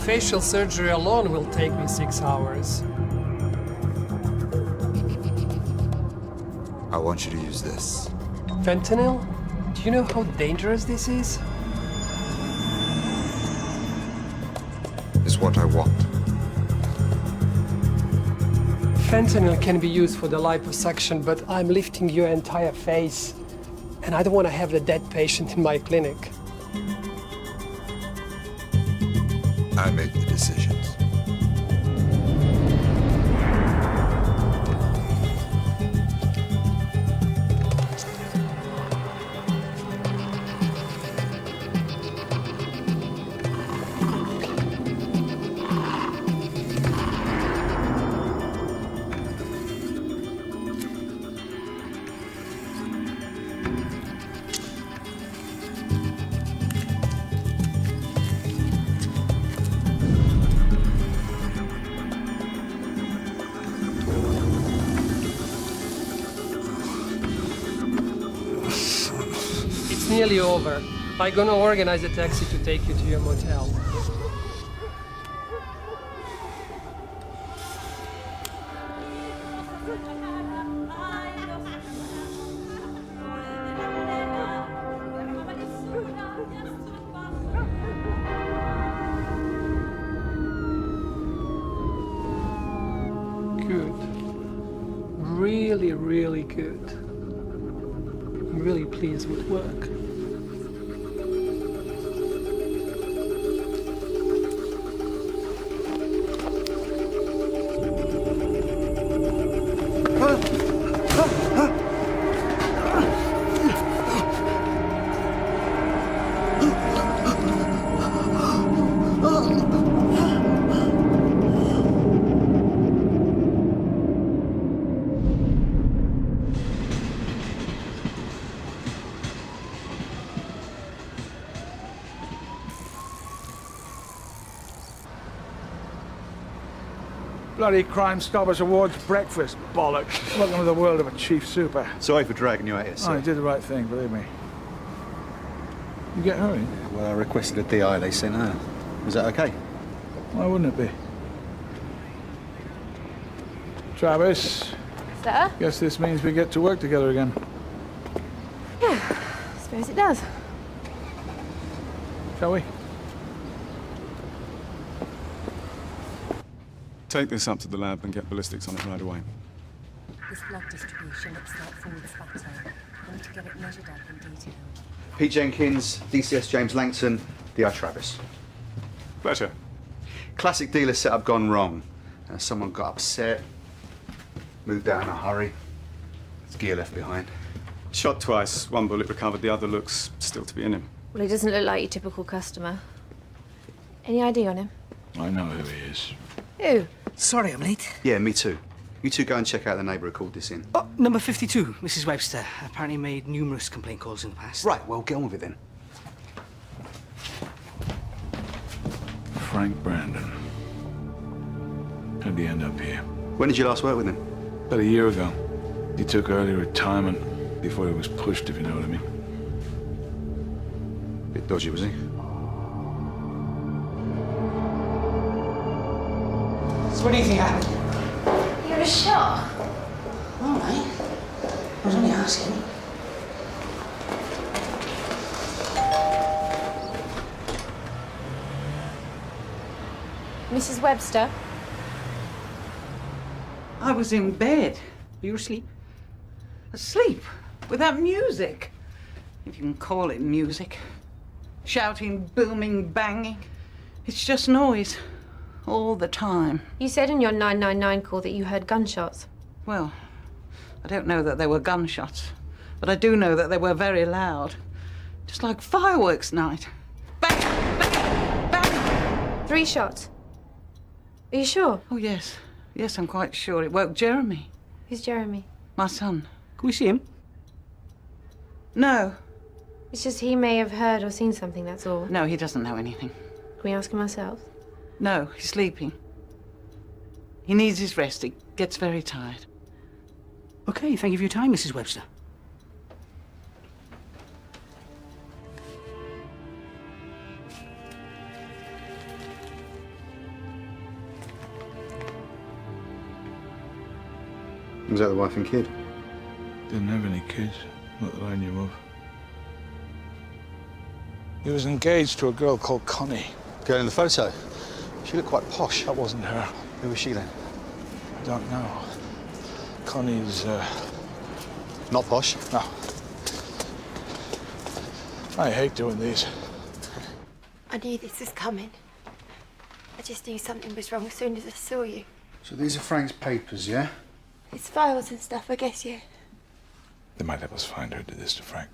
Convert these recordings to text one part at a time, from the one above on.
facial surgery alone will take me 6 hours. I want you to use this. Fentanyl? Do you know how dangerous this is? Is what I want. Fentanyl can be used for the liposuction, but I'm lifting your entire face. And I don't want to have the dead patient in my clinic. I make the decisions. It's nearly over. I'm gonna organize a taxi to take you to your motel. Good. Really, really good. I'm really pleased with work. Bloody Crime Stoppers Awards breakfast, bollocks. Welcome to the world of a chief super. Sorry for dragging you out here, sir. Oh, you did the right thing, believe me. You get hurried? Well, I requested a DI, they sent her. Is that okay? Why wouldn't it be? Travis, Sir? guess this means we get to work together again. Yeah, I suppose it does. Shall we? Take this up to the lab and get ballistics on it right away. This blood distribution looks like forward spatter. I need to get it measured up in detail. Pete Jenkins, DCS James Langton, DI Travis. Pleasure. Classic dealer setup gone wrong. Someone got upset, moved out in a hurry. His gear left behind. Shot twice, one bullet recovered, the other looks still to be in him. Well, he doesn't look like your typical customer. Any ID on him? I know who he is. Who? Sorry I'm late. Yeah, me too. You two go and check out the neighbour who called this in. Oh, number 52, Mrs. Webster. Apparently made numerous complaint calls in the past. Right, well, get on with it then. Frank Brandon. How'd he end up here? When did you last work with him? About a year ago. He took early retirement before he was pushed, if you know what I mean. Bit dodgy, was he? So what do you think happened? You're a shot. All right. I was only asking. Mrs. Webster? I was in bed. You were asleep? Asleep. With that music. If you can call it music. Shouting, booming, banging. It's just noise. All the time. You said in your 999 call that you heard gunshots. Well, I don't know that they were gunshots. But I do know that they were very loud. Just like fireworks night. Bang! Bang! Bang! 3 shots. Are you sure? Oh, yes. Yes, I'm quite sure. It woke Jeremy. Who's Jeremy? My son. Can we see him? No. It's just he may have heard or seen something, that's all. No, he doesn't know anything. Can we ask him ourselves? No, he's sleeping. He needs his rest. He gets very tired. Okay, thank you for your time, Mrs. Webster. Was that the wife and kid? Didn't have any kids, not that I knew of. He was engaged to a girl called Connie. Girl in the photo? She looked quite posh. That wasn't her. Who was she then? I don't know. Connie's, Not posh? no. I hate doing these. I knew this was coming. I just knew something was wrong as soon as I saw you. So these are Frank's papers, yeah? His files and stuff, I guess, yeah. They might help us find who did this to Frank.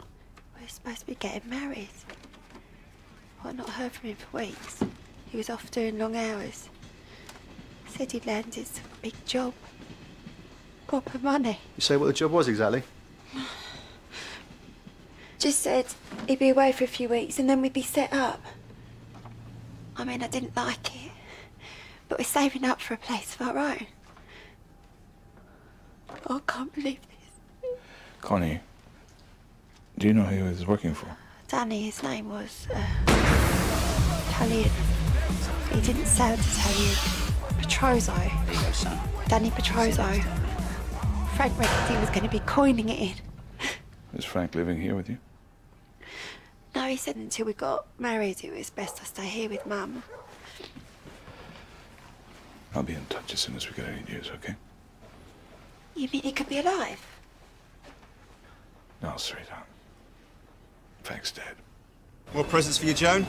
We're supposed to be getting married. I've not heard from him for weeks. He was off doing long hours. Said he'd landed some big job. Proper money. You say what the job was exactly? Just said he'd be away for a few weeks and then we'd be set up. I mean, I didn't like it. But we're saving up for a place of our own. I can't believe this. Connie, do you know who he was working for? Danny, his name was, Italian. He didn't sound Italian. Petrozzo. There you go, son. Danny Petrozzo. Frank reckoned he was going to be coining it in. Is Frank living here with you? No, he said until we got married it was best I stay here with Mum. I'll be in touch as soon as we get any news, okay? You mean he could be alive? No, sweetheart. Frank's dead. More presents for you, Joan?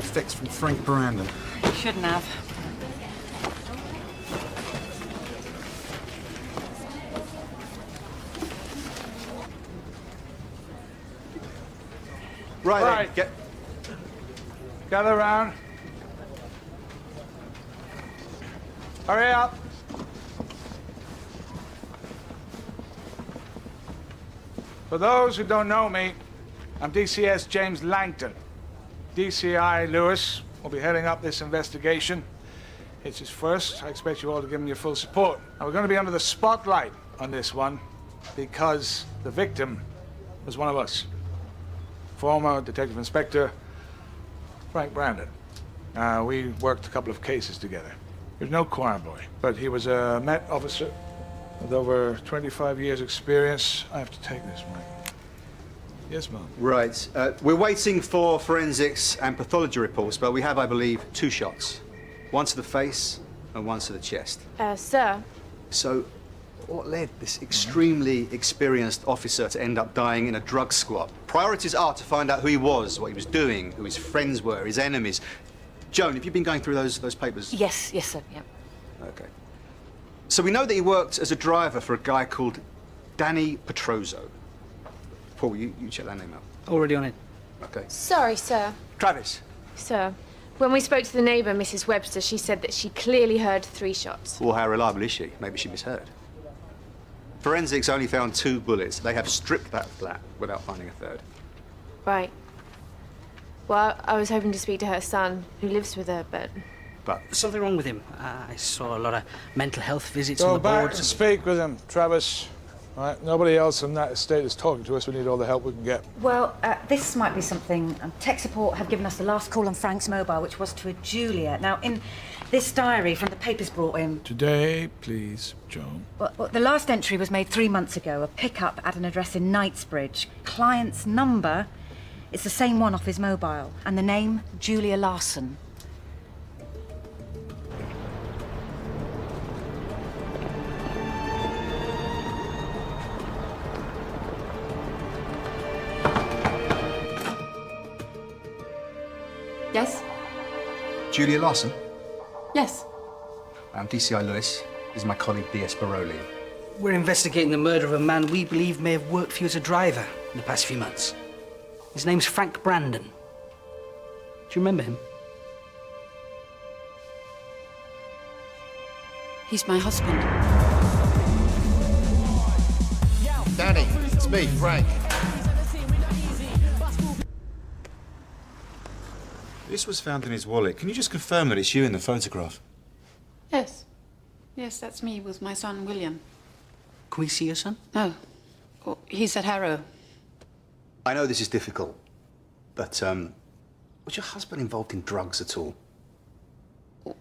Effects from Frank Brandon. You shouldn't have. Right. Get... Gather round. Hurry up. For those who don't know me, I'm DCS James Langton. DCI Lewis will be heading up this investigation. It's his first. I expect you all to give him your full support. Now, we're going to be under the spotlight on this one because the victim was one of us. Former Detective Inspector Frank Brandon. We worked a couple of cases together. He was no choir boy, but he was a Met officer with over 25 years' experience. I have to take this, Mike. Yes, Mom. Right. We're waiting for forensics and pathology reports, but we have, I believe, 2 shots. One to the face and one to the chest. Sir. So, what led this extremely experienced officer to end up dying in a drug squad? Priorities are to find out who he was, what he was doing, who his friends were, his enemies. Joan, have you been going through those papers? Yes, sir, yeah. Okay. So we know that he worked as a driver for a guy called Danny Petrozzo. Paul, you check that name out. Already on it. Okay. Sorry, sir. Travis. Sir, when we spoke to the neighbour, Mrs. Webster, she said that she clearly heard 3 shots. Well, how reliable is she? Maybe she misheard. Forensics only found 2 bullets. They have stripped that flat without finding a third. Right. Well, I was hoping to speak to her son, who lives with her, but... Something wrong with him. I saw a lot of mental health visits Go on the back boards. and speak with him, Travis. All right, nobody else in that estate is talking to us. We need all the help we can get. Well, this might be something. Tech support have given us the last call on Frank's mobile, which was to a Julia. Now, in this diary from the papers brought in... Today, please, Joan. Well, the last entry was made 3 months ago, a pickup at an address in Knightsbridge. Client's number is the same one off his mobile, and the name, Julia Larson. Yes? Julia Larson? Yes. I'm DCI Lewis. This is my colleague D.S. Baroli. We're investigating the murder of a man we believe may have worked for you as a driver in the past few months. His name's Frank Brandon. Do you remember him? He's my husband. Danny, it's me, Frank. This was found in his wallet. Can you just confirm that it's you in the photograph? Yes. Yes, that's me with my son, William. Can we see your son? No. Oh, he's at Harrow. I know this is difficult, but, was your husband involved in drugs at all?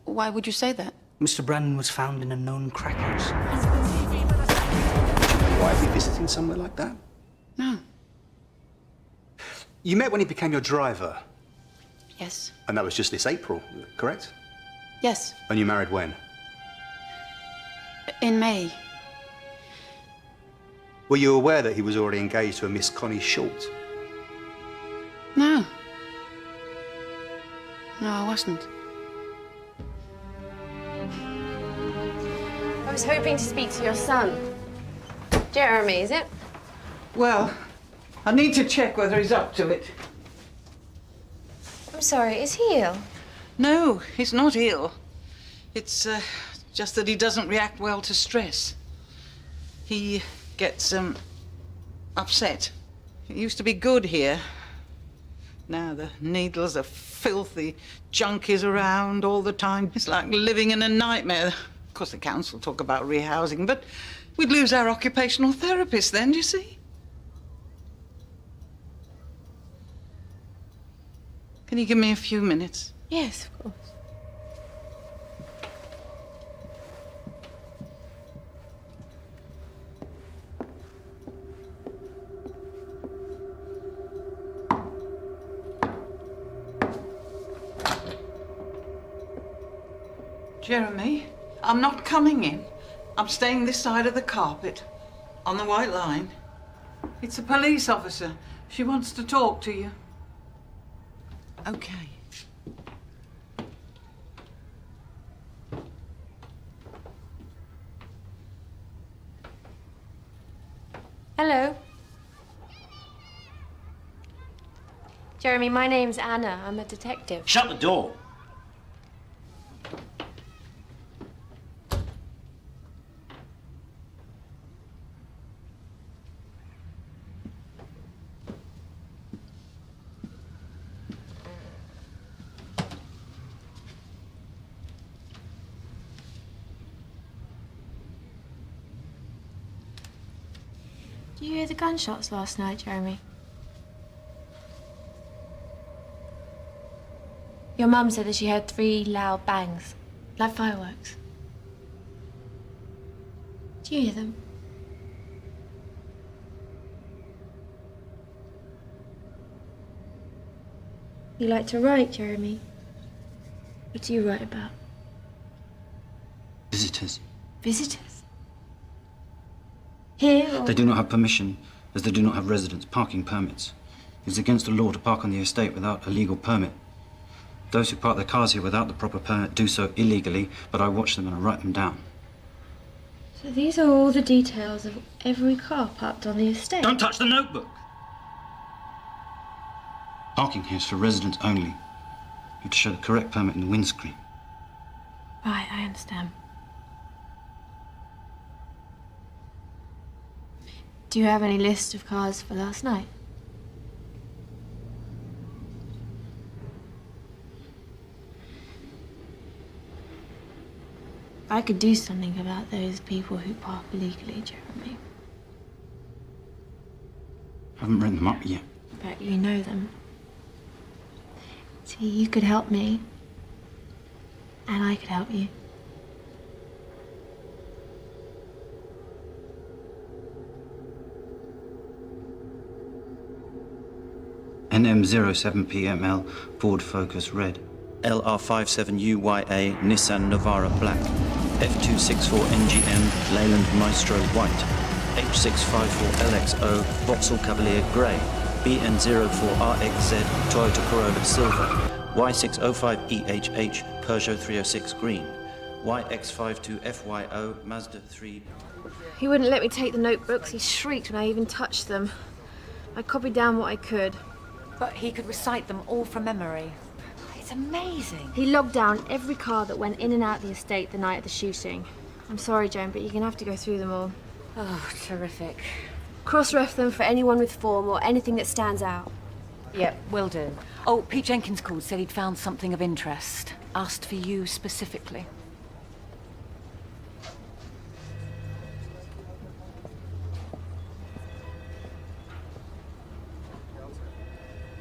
Why would you say that? Mr. Brandon was found in a known crack house. you visiting somewhere like that? No. You met when he became your driver, Yes. and that was just this April, correct? Yes. And you married when? In May. Were you aware that he was already engaged to a Miss Connie Short? No. No, I wasn't. I was hoping to speak to your son. Jeremy, is it? Well, I need to check whether he's up to it. I'm sorry, is he ill? No, he's not ill. It's just that he doesn't react well to stress. He gets upset. It used to be good here. Now the needles are filthy, junkies around all the time. It's like living in a nightmare. Of course, the council talk about rehousing, but we'd lose our occupational therapist then, do you see? Can you give me a few minutes? Yes, of course. Jeremy, I'm not coming in. I'm staying this side of the carpet, on the white line. It's a police officer. She wants to talk to you. Okay. Hello. Jeremy, my name's Anna. I'm a detective. Shut the door. Did you hear the gunshots last night, Jeremy? Your mum said that she heard 3 loud bangs, like fireworks. Do you hear them? You like to write, Jeremy? What do you write about? Visitors. Visitors? Here or... They do not have permission, as they do not have residence parking permits. It is against the law to park on the estate without a legal permit. Those who park their cars here without the proper permit do so illegally, but I watch them and I write them down. So these are all the details of every car parked on the estate? Don't touch the notebook! Parking here is for residents only. You have to show the correct permit in the windscreen. Right, I understand. Do you have any list of cars for last night? I could do something about those people who park illegally, Jeremy. I haven't written them up yet. But you know them. See, you could help me. And I could help you. NM07PML, Ford Focus Red. LR57UYA, Nissan Navara Black. F264NGM, Leyland Maestro White. H654LXO, Vauxhall Cavalier Grey. BN04RXZ, Toyota Corolla Silver. Y605EHH, Peugeot 306 Green. YX52FYO, Mazda 3. He wouldn't let me take the notebooks. He shrieked when I even touched them. I copied down what I could. But he could recite them all from memory. It's amazing. He logged down every car that went in and out the estate the night of the shooting. I'm sorry, Joan, but you're gonna have to go through them all. Oh, terrific. Cross-ref them for anyone with form or anything that stands out. Yep, will do. Oh, Pete Jenkins called, said he'd found something of interest. Asked for you specifically.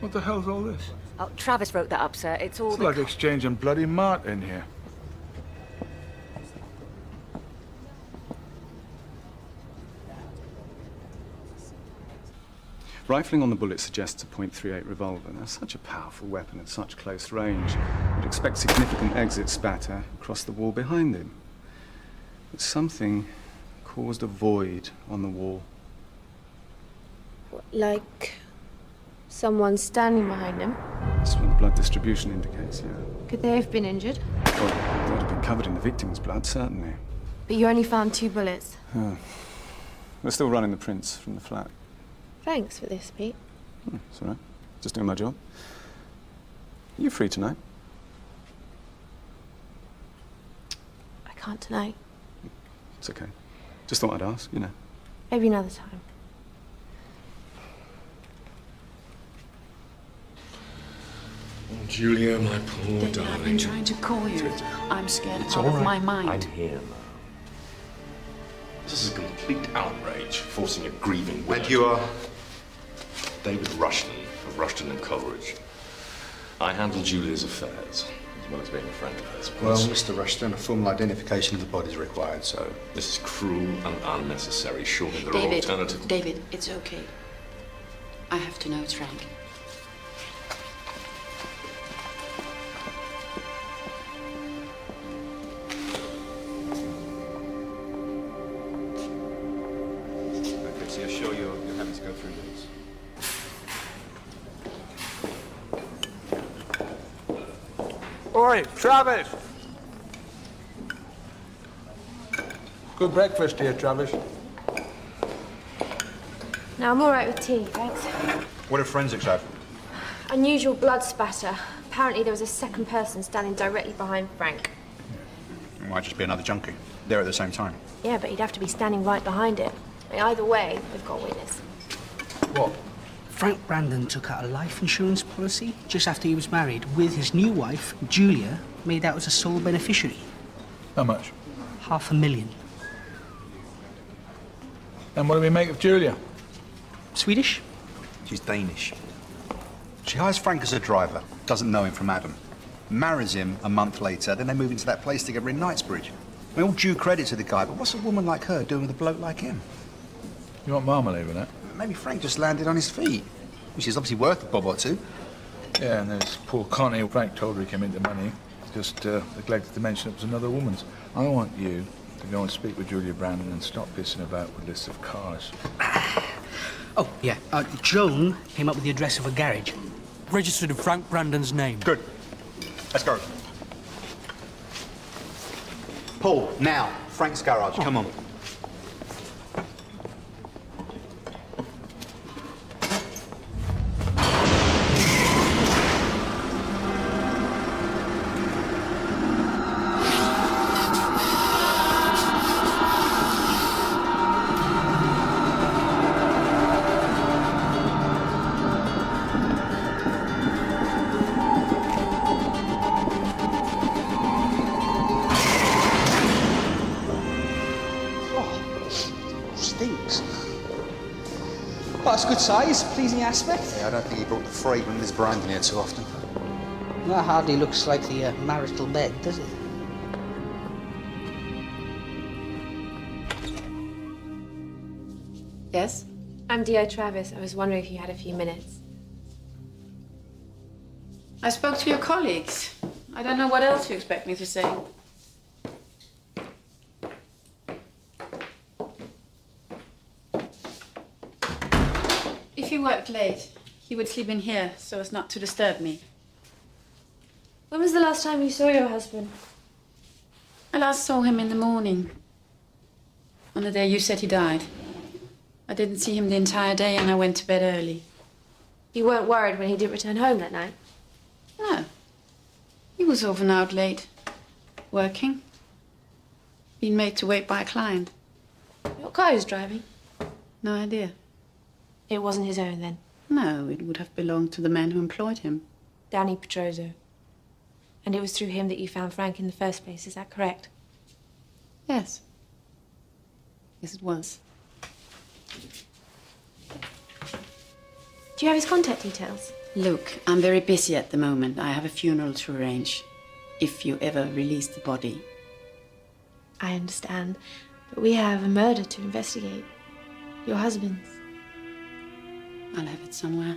What the hell's all this? Oh, Travis wrote that up, sir. It's all It's like exchanging bloody mart in here. Rifling on the bullet suggests a .38 revolver. Now, such a powerful weapon at such close range. You'd expect significant exit spatter across the wall behind him. But something caused a void on the wall. Like someone standing behind him? That's what the blood distribution indicates, yeah. Could they have been injured? Well, they would have been covered in the victim's blood, certainly. But you only found 2 bullets. We're still running the prints from the flat. Thanks for this, Pete. It's all right. Just doing my job. Are you free tonight? I can't tonight. It's okay. Just thought I'd ask, you know. Maybe another time. Oh, Julia, my poor David, darling. I've been trying to call you. I'm scared It's out all of right. my mind. I'm here now. This is a complete outrage, forcing a grieving widow. And you are? David Rushton of Rushton and Coleridge. I handle Julia's affairs, as well as being a friend of hers. Well, Mr. Rushton, a formal identification of the body is required, so... This is cruel and unnecessary. Surely there are David, alternatives. David, it's okay. I have to know it's Frank. Okay, so you're sure you're having to go through this? Oi, Travis! Good breakfast here, Travis. No, I'm all right with tea, thanks. What do forensics have? Unusual blood spatter. Apparently there was a second person standing directly behind Frank. It might just be another junkie. There at the same time. Yeah, but he'd have to be standing right behind it. I mean, either way, we've got a witness. What? Frank Brandon took out a life insurance policy just after he was married with his new wife, Julia, made out as a sole beneficiary. How much? $500,000. And what do we make of Julia? Swedish? She's Danish. She hires Frank as a driver, doesn't know him from Adam. Marries him a month later, then they move into that place together in Knightsbridge. I mean, all due credit to the guy, but what's a woman like her doing with a bloke like him? You want marmalade with that? Maybe Frank just landed on his feet, which is obviously worth a bob or two. Yeah, and there's poor Connie. Frank told her he came into money. Just neglected to mention it was another woman's. I want you to go and speak with Julia Brandon and stop pissing about with lists of cars. Oh, yeah. Joan came up with the address of a garage. Registered in Frank Brandon's name. Good. Let's go. Paul, now. Frank's garage, come on. Stinks. Well, that's good size, pleasing aspect. Yeah, I don't think he brought the freight when there's Brandon here too often. That hardly looks like the marital bed, does it? Yes? I'm D.I. Travis. I was wondering if you had a few minutes. I spoke to your colleagues. I don't know what else you expect me to say. If he worked late, he would sleep in here so as not to disturb me. When was the last time you saw your husband? I last saw him in the morning. On the day you said he died. I didn't see him the entire day and I went to bed early. You weren't worried when he didn't return home that night? No. He was often out late. Working. Being made to wait by a client. What car he was driving? No idea. It wasn't his own then? No, it would have belonged to the man who employed him. Danny Petrozo. And it was through him that you found Frank in the first place, is that correct? Yes. Yes, it was. Do you have his contact details? Look, I'm very busy at the moment. I have a funeral to arrange. If you ever release the body. I understand, but we have a murder to investigate. Your husband's. I'll have it somewhere.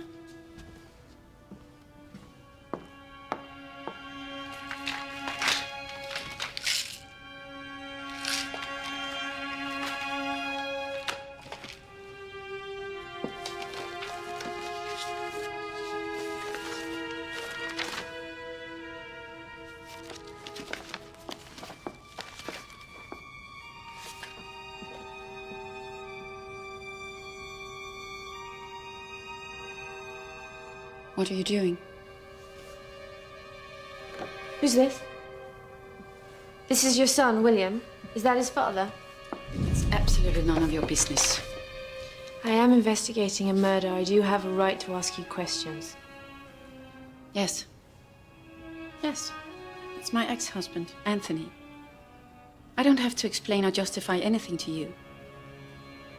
What are you doing? Who's this? This is your son, William. Is that his father? It's absolutely none of your business. I am investigating a murder. I do have a right to ask you questions. Yes. Yes. It's my ex-husband, Anthony. I don't have to explain or justify anything to you.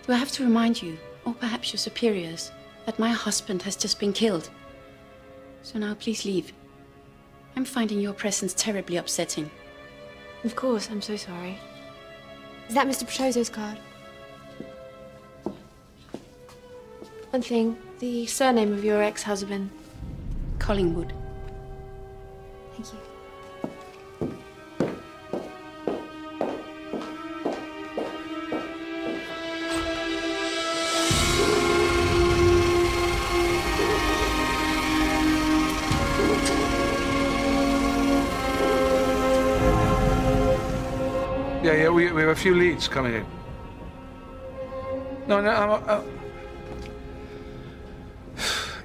Do I have to remind you, or perhaps your superiors, that my husband has just been killed? So now please leave. I'm finding your presence terribly upsetting. Of course, I'm so sorry. Is that Mr. Petrozo's card? One thing, the surname of your ex-husband. Collingwood. Thank you. Yeah, we have a few leads coming in. No,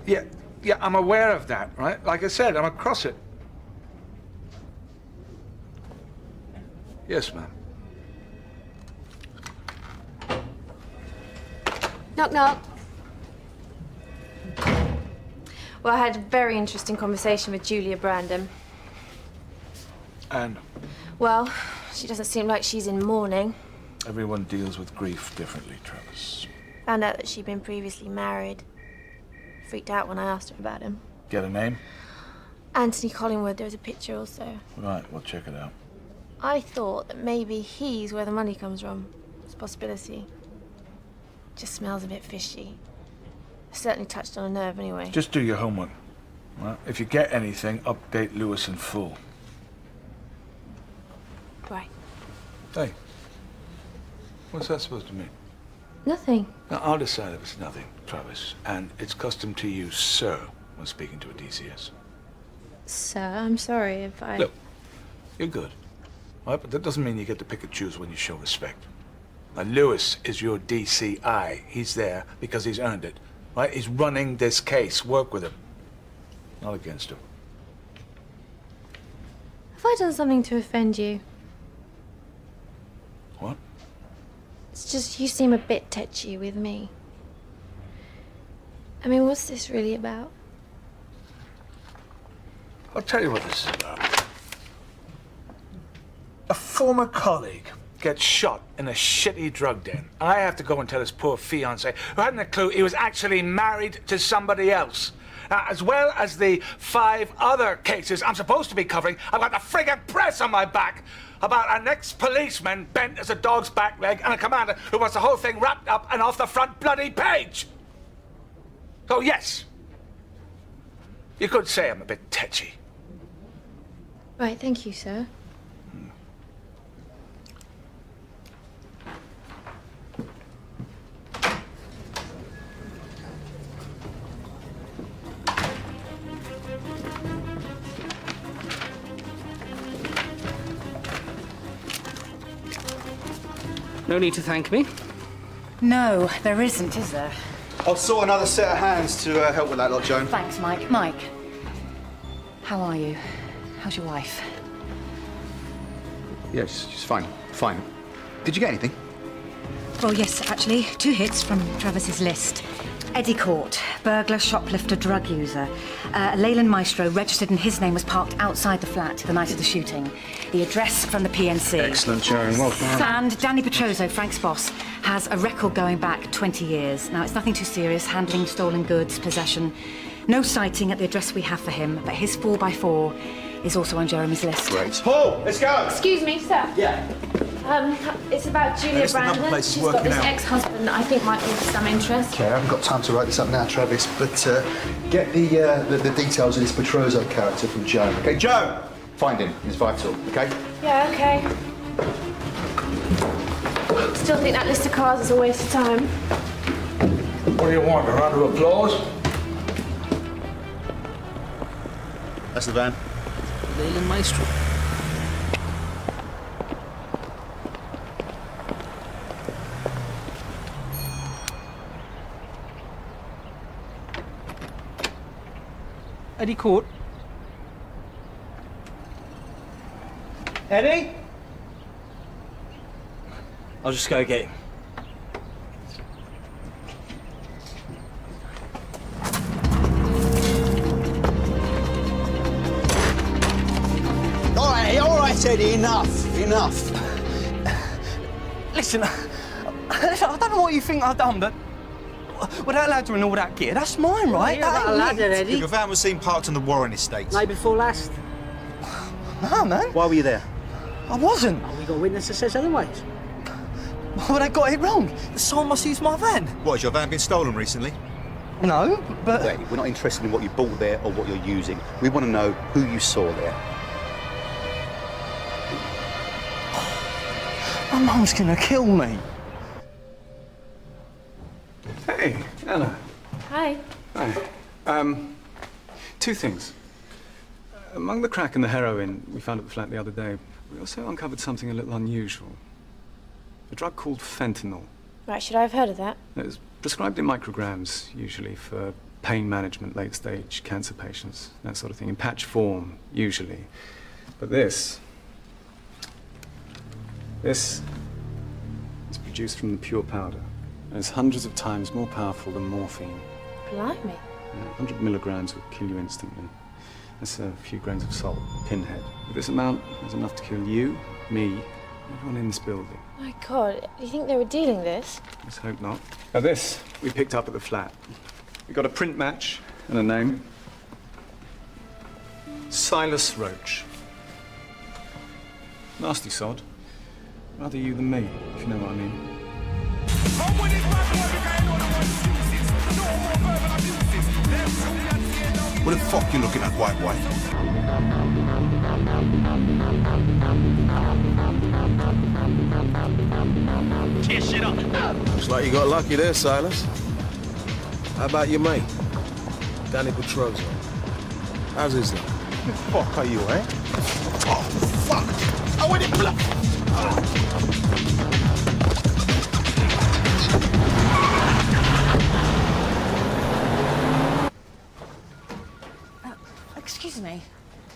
yeah, I'm aware of that, right? Like I said, I'm across it. Yes, ma'am. Knock, knock. Well, I had a very interesting conversation with Julia Brandon. And? Well, she doesn't seem like she's in mourning. Everyone deals with grief differently, Travis. Found out that she'd been previously married. Freaked out when I asked her about him. Get a name? Anthony Collingwood, there was a picture also. Right, we'll check it out. I thought that maybe he's where the money comes from. It's a possibility. Just smells a bit fishy. Certainly touched on a nerve anyway. Just do your homework. Right? If you get anything, update Lewis in full. Right. Hey, what's that supposed to mean? Nothing. Now, I'll decide if it's nothing, Travis. And it's custom to use sir when speaking to a DCS. Sir, I'm sorry if I... Look, you're good. Right? But that doesn't mean you get to pick and choose when you show respect. Now, Lewis is your DCI. He's there because he's earned it. Right? He's running this case. Work with him. Not against him. Have I done something to offend you? What? It's just you seem a bit tetchy with me. I mean, what's this really about? I'll tell you what this is about. A former colleague gets shot in a shitty drug den. I have to go and tell his poor fiancée, who hadn't a clue he was actually married to somebody else. As well as the 5 other cases I'm supposed to be covering, I've got the friggin' press on my back about an ex-policeman bent as a dog's back leg and a commander who wants the whole thing wrapped up and off the front bloody page. So yes, you could say I'm a bit tetchy. Right, thank you, sir. No need to thank me. No, there isn't, is there? I'll sort another set of hands to help with that lot, Joan. Thanks, Mike. Mike, how are you? How's your wife? Yes, she's fine. Fine. Did you get anything? Well, yes, actually. 2 hits from Travis's list. Eddie Court, burglar, shoplifter, drug user. Leyland Maestro, registered in his name, was parked outside the flat the night of the shooting. The address from the PNC. Excellent, Joan. Well done. And Danny Petrozo, Frank's boss, has a record going back 20 years. Now, it's nothing too serious, handling stolen goods, possession. No sighting at the address we have for him, but his 4x4 is also on Jeremy's list. Great. Paul, let's go! Excuse me, sir. Yeah. It's about Julia There's another Brandon. place it's She's got working this out. ex-husband that I think might be of some interest. Okay, I haven't got time to write this up now, Travis, but get the details of this Petrozzo character from Joan. Okay, Joan! Find him. He's vital, okay? Yeah, okay. Still think that list of cars is a waste of time. What do you want, a round of applause? That's the van. Leyland Maestro. Eddie Court. Eddie? I'll just go get him. All right, Eddie, enough. Listen, I don't know what you think I've done, but with that ladder and all that gear, that's mine, right? Yeah, That that ain't ladder, it. Eddie. Your van was seen parked on the Warren estate. Night before last. No, man. Why were you there? I wasn't. We got a witness that says otherwise. Well, they got it wrong. Someone must use my van. What, has your van been stolen recently? No, but... Eddie, we're not interested in what you bought there or what you're using. We want to know who you saw there. My mum's gonna kill me. Hey, Anna. Hi. Hi. Two things. Among the crack and the heroin we found at the flat the other day, we also uncovered something a little unusual. A drug called fentanyl. Right, should I have heard of that? It's prescribed in micrograms, usually for pain management, late-stage cancer patients, that sort of thing, in patch form, usually. But this is produced from the pure powder, and it's hundreds of times more powerful than morphine. Blimey. 100 milligrams will kill you instantly. That's a few grains of salt, pinhead. With this amount, it's enough to kill you, me, everyone in this building. My God, do you think they were dealing this? Let's hope not. Now this, we picked up at the flat. We got a print match and a name. Silas Roach. Nasty sod. Rather you than me, if you know what I mean. What the fuck you looking at, white wife? Tear shit up. Looks like you got lucky there, Silas. How about your mate, Danny Petrozzo? How's his name? Who the fuck are you, eh? Oh, fuck! I went in blood!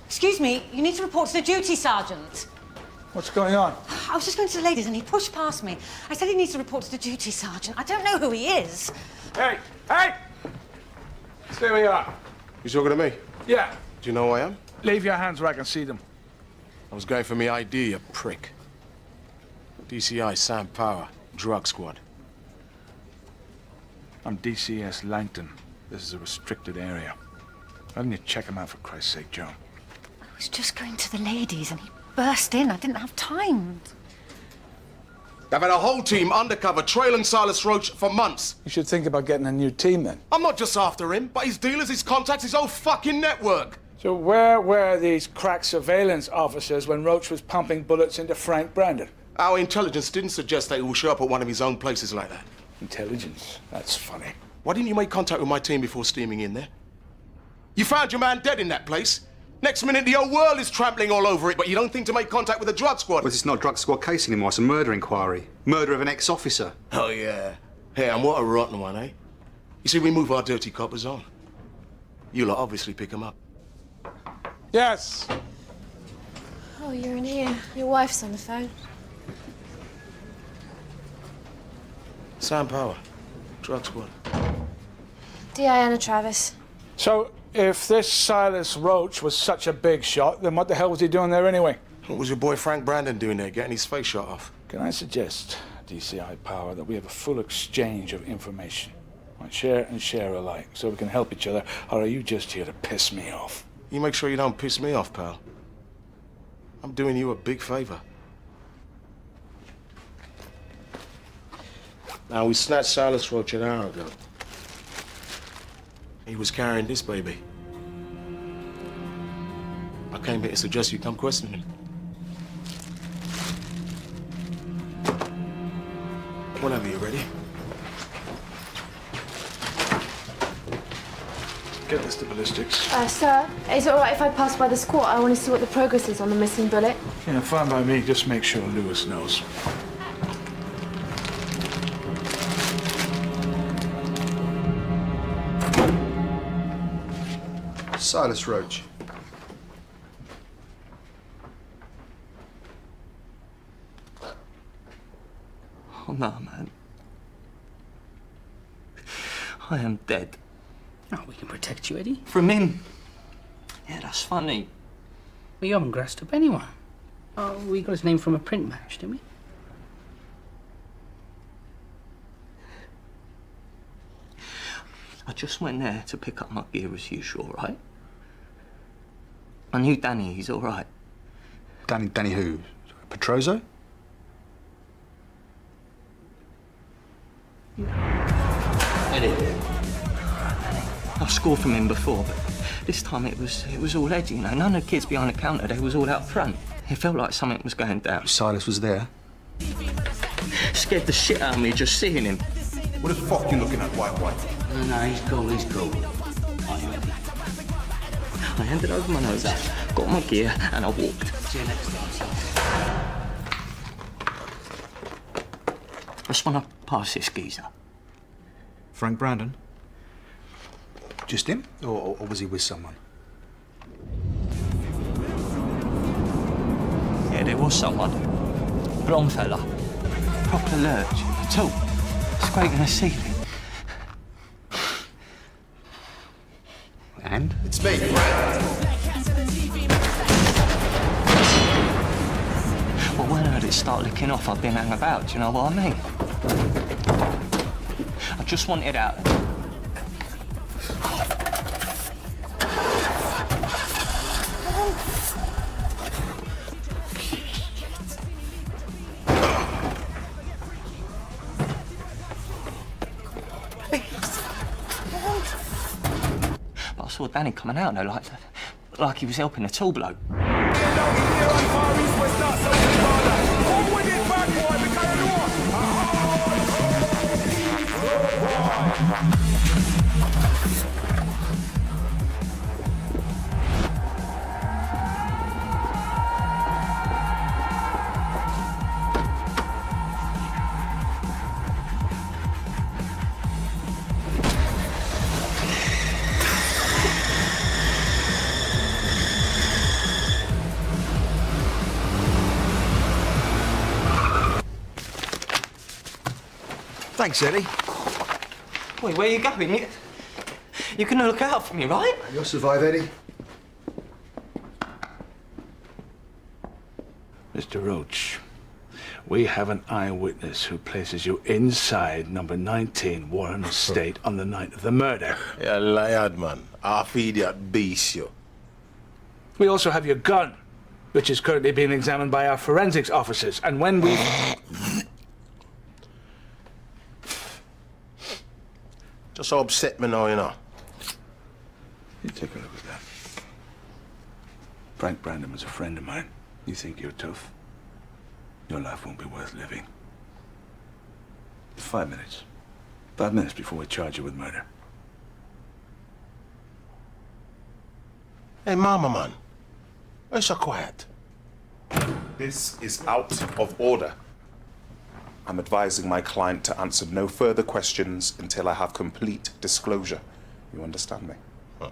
Excuse me, you need to report to the duty sergeant. What's going on? I was just going to the ladies and he pushed past me. I said he needs to report to the duty sergeant. I don't know who he is. Hey! Hey! Stay where you are. You talking to me? Yeah. Do you know who I am? Leave your hands where I can see them. I was going for me ID, you prick. DCI Sam Power, drug squad. I'm DCS Langton. This is a restricted area. Why didn't you check him out, for Christ's sake, Joan? I was just going to the ladies and he burst in. I didn't have time. They've had a whole team undercover trailing Silas Roach for months. You should think about getting a new team, then. I'm not just after him, but his dealers, his contacts, his whole fucking network. So where were these crack surveillance officers when Roach was pumping bullets into Frank Brandon? Our intelligence didn't suggest that he will show up at one of his own places like that. Intelligence? That's funny. Why didn't you make contact with my team before steaming in there? You found your man dead in that place. Next minute, the whole world is trampling all over it, but you don't think to make contact with the drug squad. Well, it's not a drug squad case anymore. It's a murder inquiry. Murder of an ex-officer. Oh, yeah. Hey, and what a rotten one, eh? You see, we move our dirty coppers on. You lot obviously pick them up. Yes. Oh, you're in here. Your wife's on the phone. Sam Power, drug squad. Diana Travis. So, if this Silas Roach was such a big shot, then what the hell was he doing there anyway? What was your boy Frank Brandon doing there, getting his face shot off? Can I suggest, DCI Power, that we have a full exchange of information? Like share and share alike, so we can help each other, or are you just here to piss me off? You make sure you don't piss me off, pal. I'm doing you a big favor. Now, we snatched Silas Roach an hour ago. He was carrying this baby. I came here to suggest you come question him. Whenever you're ready. Get this to ballistics. Sir, is it all right if I pass by the squat? I want to see what the progress is on the missing bullet. Yeah, fine by me. Just make sure Lewis knows. Silas Roach. Oh, no, man. I am dead. Oh, we can protect you, Eddie. From him? Yeah, that's funny. We haven't grassed up anyone. Oh, we got his name from a print match, didn't we? I just went there to pick up my gear as usual, right? I knew Danny, he's all right. Danny who? Petrozo? Eddie. I've scored from him before, but this time it was all Eddie, you know. None of the kids behind the counter, they was all out front. It felt like something was going down. Silas was there? Scared the shit out of me just seeing him. What the fuck you looking at, white? No, he's cool, he's cool. Are you ready? I handed over my notes, got my gear, and I walked. See you next time. I just want to pass this geezer. Frank Brandon? Just him? Or was he with someone? Yeah, there was someone. Blonde fella. Proper lurch. Tall. Scraping the ceiling. And? It's me, Frank. Well, when I heard it start licking off, I've been hang about, do you know what I mean? I just wanted out. But I saw Danny coming out though, like he was helping a tall bloke. Thanks, Eddie. Wait, where are you going? You're gonna look out for me, right? You'll survive, Eddie. Mr. Roach, we have an eyewitness who places you inside number 19 Warren Estate on the night of the murder. Yeah, liar, man. Half idiot beast, you. We also have your gun, which is currently being examined by our forensics officers, and when we... Just so upset me now, you know. You take a look at that. Frank Brandon was a friend of mine. You think you're tough? Your life won't be worth living. 5 minutes. 5 minutes before we charge you with murder. Hey, mama, man. Why so quiet? This is out of order. I'm advising my client to answer no further questions until I have complete disclosure. You understand me? Huh.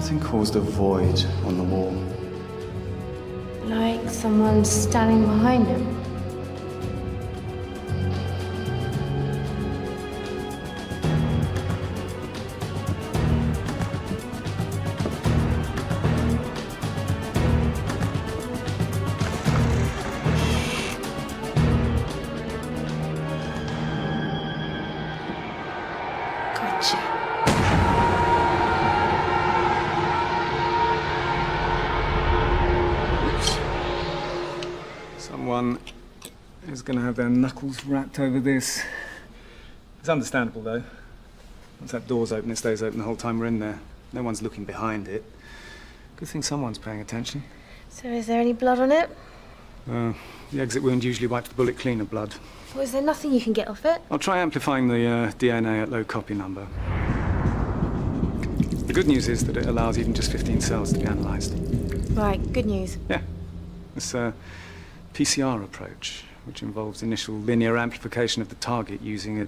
Something caused a void on the wall. Like someone standing behind him. Someone is going to have their knuckles wrapped over this. It's understandable, though. Once that door's open, it stays open the whole time we're in there. No one's looking behind it. Good thing someone's paying attention. So is there any blood on it? The exit wound usually wipes the bullet clean of blood. Or is there nothing you can get off it? I'll try amplifying the DNA at low copy number. The good news is that it allows even just 15 cells to be analysed. Right, good news. Yeah. It's a PCR approach, which involves initial linear amplification of the target using a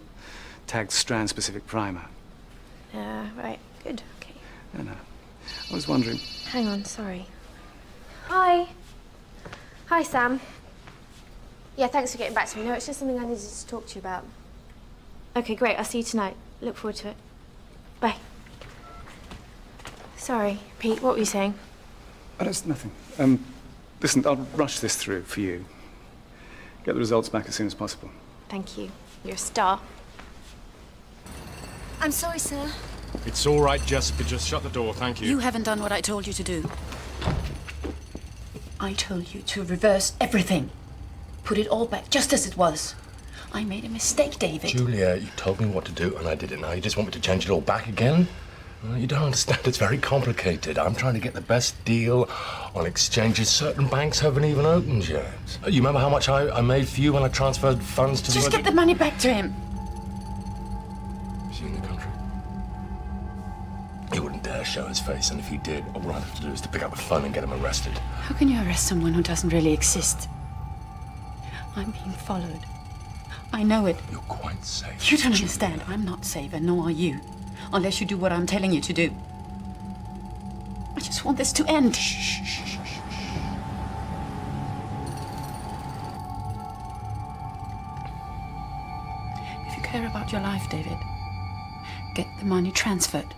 tagged strand-specific primer. Right, good, okay. And, I was wondering... Hang on, sorry. Hi. Hi, Sam. Yeah, thanks for getting back to me. No, it's just something I needed to talk to you about. Okay, great. I'll see you tonight. Look forward to it. Bye. Sorry, Pete, what were you saying? Oh, that's nothing. Listen, I'll rush this through for you. Get the results back as soon as possible. Thank you. You're a star. I'm sorry, sir. It's all right, Jessica. Just shut the door, thank you. You haven't done what I told you to do. I told you to reverse everything. Put it all back, just as it was. I made a mistake, David. Julia, you told me what to do, and I did it. Now you just want me to change it all back again? Well, you don't understand. It's very complicated. I'm trying to get the best deal on exchanges certain banks haven't even opened yet. You remember how much I made for you when I transferred funds to Just get the money back to him. Is he in the country? He wouldn't dare show his face, and if he did, all I'd have to do is to pick up the phone and get him arrested. How can you arrest someone who doesn't really exist? I'm being followed. I know it. You're quite safe. You don't understand. I'm not safe, and nor are you. Unless you do what I'm telling you to do. I just want this to end. Shh, shh, shh, shh. If you care about your life, David, get the money transferred.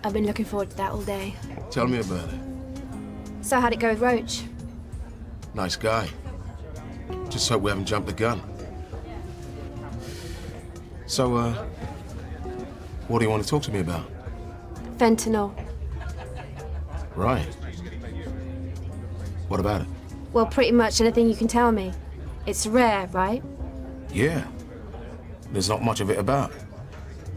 I've been looking forward to that all day. Tell me about it. So how'd it go with Roach? Nice guy. Just hope we haven't jumped the gun. So, what do you want to talk to me about? Fentanyl. Right. What about it? Well, pretty much anything you can tell me. It's rare, right? Yeah. There's not much of it about.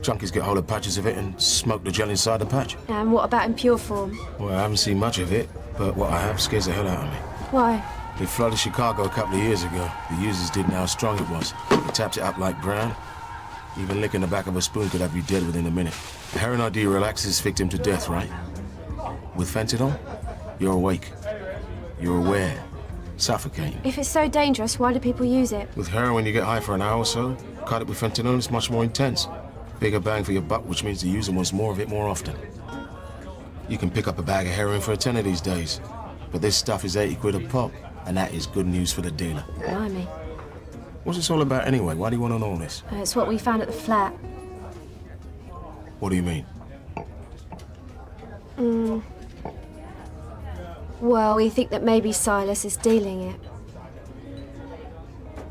Junkies get hold of patches of it and smoke the gel inside the patch. And what about in pure form? Well, I haven't seen much of it, but what I have scares the hell out of me. Why? They flooded Chicago a couple of years ago. The users didn't know how strong it was. They tapped it up like brown. Even licking the back of a spoon could have you dead within a minute. The heroin ID relaxes victim to death, right? With fentanyl, you're awake. You're aware. Suffocating. If it's so dangerous, why do people use it? With heroin, you get high for an hour or so. Cut it with fentanyl, it's much more intense. Bigger bang for your buck, which means the user wants more of it more often. You can pick up a bag of heroin for a tenner these days. But this stuff is 80 quid a pop, and that is good news for the dealer. Blimey. What's this all about anyway? Why do you want to know all this? It's what we found at the flat. What do you mean? Well, we think that maybe Silas is dealing it.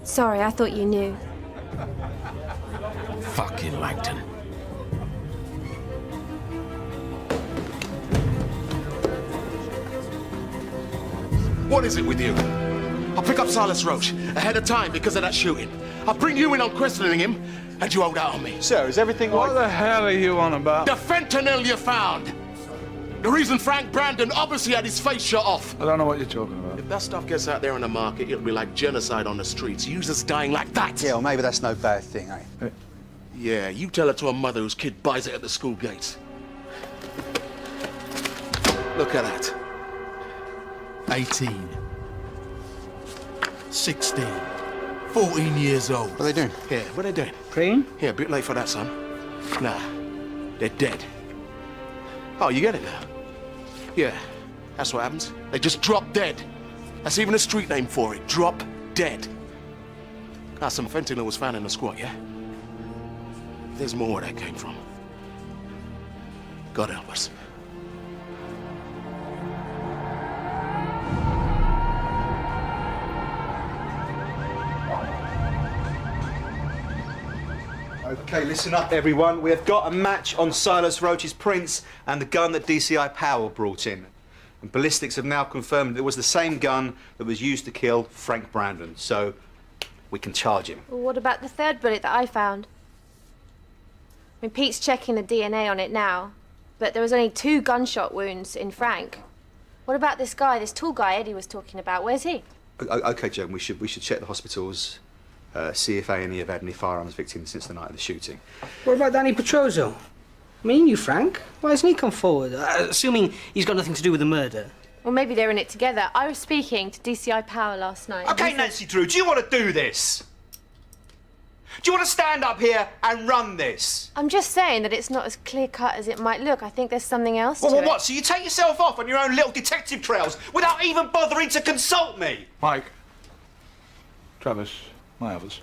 Sorry, I thought you knew. Fucking Langton. What is it with you? I'll pick up Silas Roach ahead of time because of that shooting. I'll bring you in on questioning him, and you hold out on me. Sir, is everything all right? What the hell are you on about? The fentanyl you found! The reason Frank Brandon obviously had his face shot off. I don't know what you're talking about. If that stuff gets out there on the market, it'll be like genocide on the streets. Users dying like that. Yeah, well, maybe that's no bad thing, eh? Yeah, you tell it to a mother whose kid buys it at the school gates. Look at that. 18. 16. 14 years old. What are they doing? Yeah, what are they doing? Praying? Yeah, a bit late for that, son. Nah, they're dead. Oh, you get it now? Yeah, that's what happens. They just drop dead. That's even a street name for it. Drop dead. Now, some fentanyl was found in the squat, yeah? There's more where that came from. God help us. Okay, listen up, everyone. We have got a match on Silas Roach's prints and the gun that DCI Powell brought in. And ballistics have now confirmed that it was the same gun that was used to kill Frank Brandon, so we can charge him. Well, what about the third bullet that I found? I mean, Pete's checking the DNA on it now, but there was only 2 gunshot wounds in Frank. What about this guy, this tall guy Eddie was talking about? Where's he? Okay, Joan, we should check the hospitals, see if A&E have had any firearms victims since the night of the shooting. What about Danny Petrozzo? I mean, you, Frank. Why hasn't he come forward? Assuming he's got nothing to do with the murder. Well, maybe they're in it together. I was speaking to DCI Power last night. Okay, Nancy Drew, do you want to do this? Do you want to stand up here and run this? I'm just saying that it's not as clear-cut as it might look. I think there's something else to Well, it. what? So you take yourself off on your own little detective trails without even bothering to consult me? Mike. Travis, my office.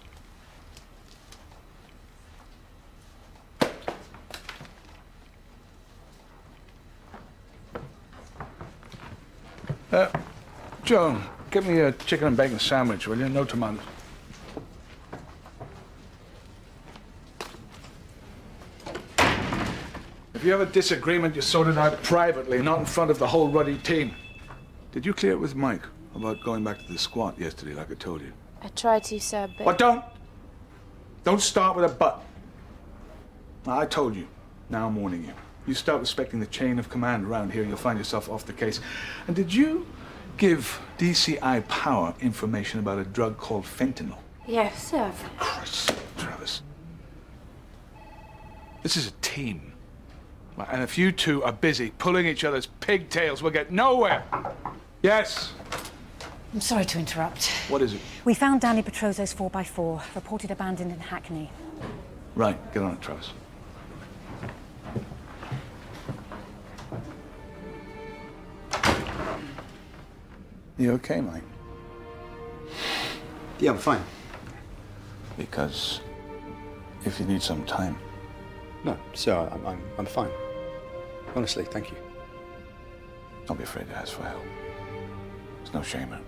Joan, get me a chicken and bacon sandwich, will you? No tomatoes. If you have a disagreement, you sort it out privately, not in front of the whole ruddy team. Did you clear it with Mike about going back to the squat yesterday, like I told you? I tried to, sir, but... Well, don't start with a but. I told you. Now I'm warning you. You start respecting the chain of command around here, you'll find yourself off the case. And did you give DCI Power information about a drug called fentanyl? Yes, sir. For Christ's sake, Travis. This is a team. And if you two are busy pulling each other's pigtails, we'll get nowhere. Yes? I'm sorry to interrupt. What is it? We found Danny Petrozzo's 4x4, reported abandoned in Hackney. Right, get on it, Travis. You okay, Mike? Yeah, I'm fine. Because if you need some time. No, sir, I'm fine. Honestly, thank you. Don't be afraid to ask for help. There's no shame in it.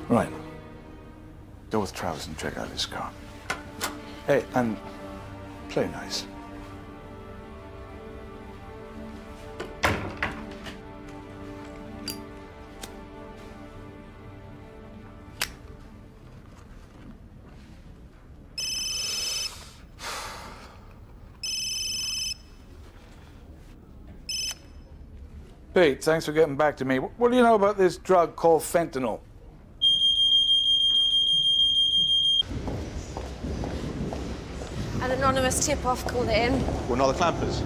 Right. Go with Travis and check out his car. Hey, and play nice. Pete, thanks for getting back to me. What do you know about this drug called fentanyl? An anonymous tip-off called it in. Well, not the clampers.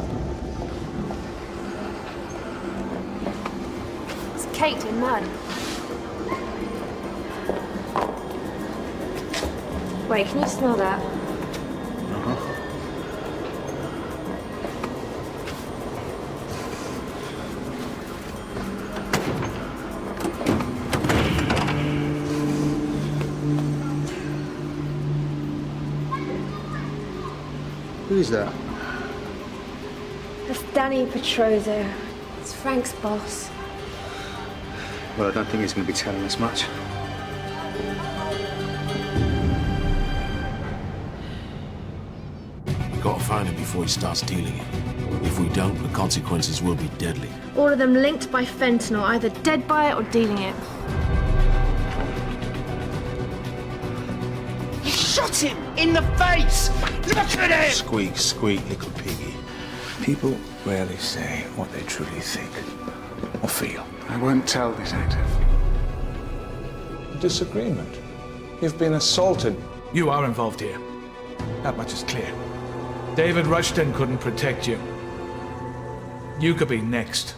It's caked in mud. Wait, can you smell that? Who is that? That's Danny Petrozzo. It's Frank's boss. Well, I don't think he's going to be telling us much. We've got to find him before he starts dealing it. If we don't, the consequences will be deadly. All of them linked by fentanyl, either dead by it or dealing it. You shot him in the face! Look at him! Squeak, squeak, little piggy. People rarely say what they truly think or feel. I won't tell, detective. Disagreement. You've been assaulted. You are involved here. That much is clear. David Rushton couldn't protect you. You could be next.